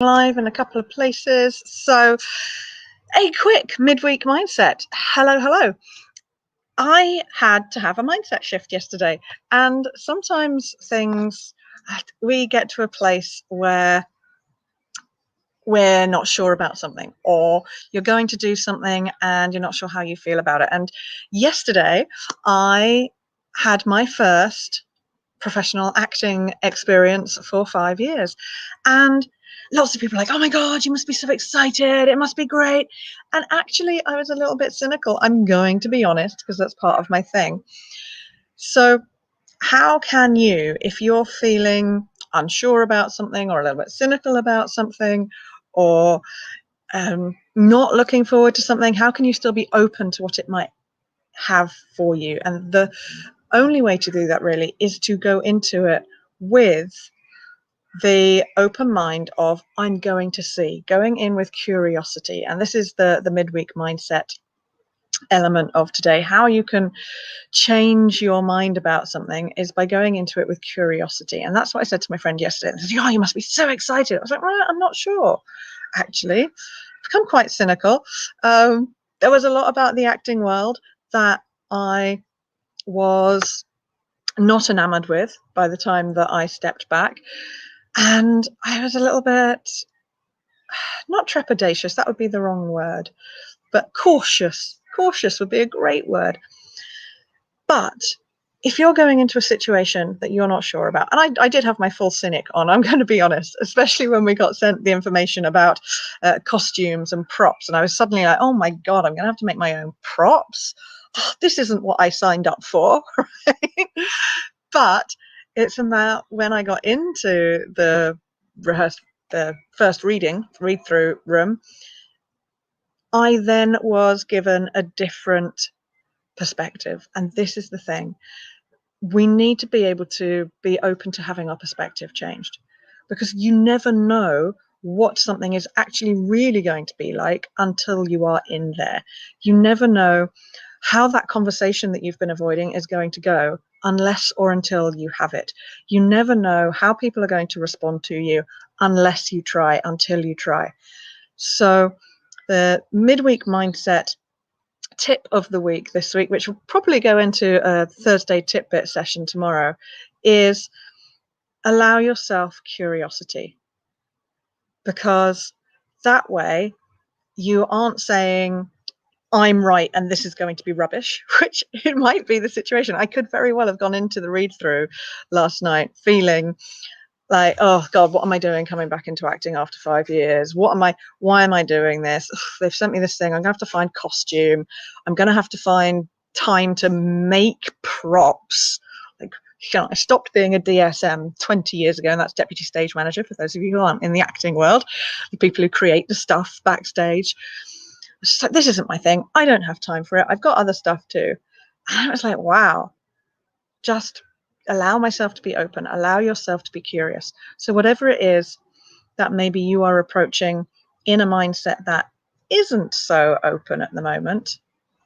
Live in a couple of places. So a quick midweek mindset. Hello. I had to have a mindset shift yesterday, and sometimes we get to a place where we're not sure about something, or you're going to do something and you're not sure how you feel about it. And yesterday I had my first professional acting experience for 5 years, and lots of people are like, oh my god, you must be so excited, it must be great. And actually I was a little bit cynical, I'm going to be honest, because that's part of my thing. So how can you, if you're feeling unsure about something or a little bit cynical about something, or not looking forward to something, how can you still be open to what it might have for you? And the only way to do that really is to go into it with the open mind of, I'm going to see, going in with curiosity. And this is the midweek mindset element of today. How you can change your mind about something is by going into it with curiosity. And that's what I said to my friend yesterday. I said, oh, you must be so excited. I was like, well, I'm not sure, actually. I've become quite cynical. There was a lot about the acting world that I was not enamored with by the time that I stepped back. And I was a little bit, not trepidatious, that would be the wrong word, but cautious. Cautious would be a great word. But if you're going into a situation that you're not sure about, and I did have my full cynic on, I'm going to be honest, especially when we got sent the information about costumes and props. And I was suddenly like, oh my God, I'm going to have to make my own props. Oh, this isn't what I signed up for, right? But it's about when I got into the first read-through room, I then was given a different perspective. And this is the thing. We need to be able to be open to having our perspective changed, because you never know what something is actually really going to be like until you are in there. You never know how that conversation that you've been avoiding is going to go unless or until you have it. You never know how people are going to respond to you unless you try, until you try. So the midweek mindset tip of the week this week, which will probably go into a Thursday tidbit session tomorrow, is allow yourself curiosity, because that way you aren't saying I'm right and this is going to be rubbish, which it might be the situation. I could very well have gone into the read through last night feeling like, oh God, what am I doing coming back into acting after 5 years? Why am I doing this? Ugh, they've sent me this thing. I'm gonna have to find costume. I'm gonna have to find time to make props. Like, I stopped being a DSM 20 years ago, and that's deputy stage manager, for those of you who aren't in the acting world, the people who create the stuff backstage. It's just like, this isn't my thing. I don't have time for it. I've got other stuff too. And I was like, wow, just allow myself to be open, allow yourself to be curious. So whatever it is that maybe you are approaching in a mindset that isn't so open at the moment,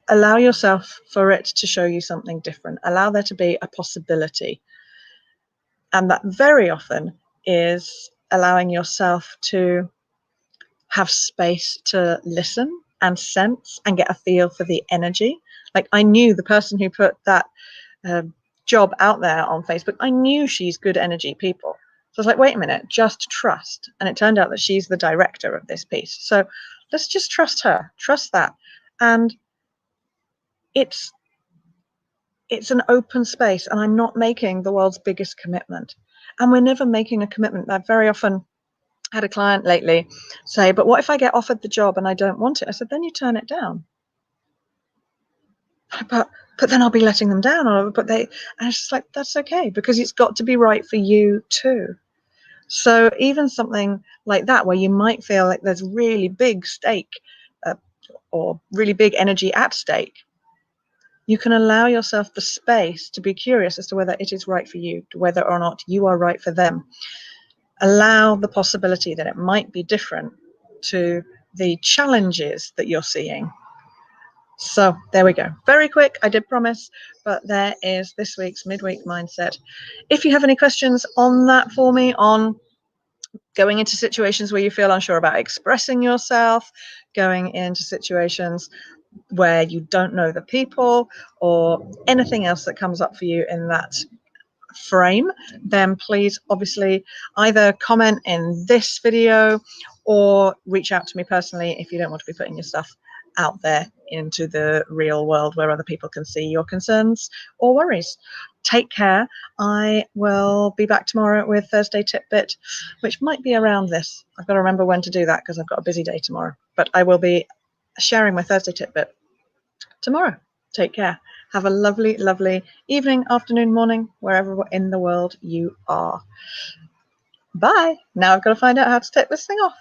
allow yourself for it to show you something different. Allow there to be a possibility. And that very often is allowing yourself to have space to listen and sense and get a feel for the energy. Like, I knew the person who put that job out there on Facebook, I knew she's good energy people. So I was like, wait a minute, just trust. And it turned out that she's the director of this piece. So let's just trust her, trust that. And it's an open space, and I'm not making the world's biggest commitment. And we're never making a commitment. I've very often had a client lately say, but what if I get offered the job and I don't want it? I said, then you turn it down. But then I'll be letting them down. And it's just like, that's okay, because it's got to be right for you too. So even something like that, where you might feel like there's really big stake or really big energy at stake, you can allow yourself the space to be curious as to whether it is right for you, whether or not you are right for them. Allow the possibility that it might be different to the challenges that you're seeing. So there we go. Very quick, I did promise, but there is this week's midweek mindset. If you have any questions on that for me, on going into situations where you feel unsure about expressing yourself, going into situations where you don't know the people, or anything else that comes up for you in that frame, then please obviously either comment in this video or reach out to me personally if you don't want to be putting your stuff out there into the real world where other people can see your concerns or worries. Take care. I will be back tomorrow with Thursday Titbit, which might be around this. I've got to remember when to do that because I've got a busy day tomorrow, but I will be sharing my Thursday Titbit tomorrow. Take care. Have a lovely, lovely evening, afternoon, morning, wherever in the world you are. Bye. Now I've got to find out how to take this thing off.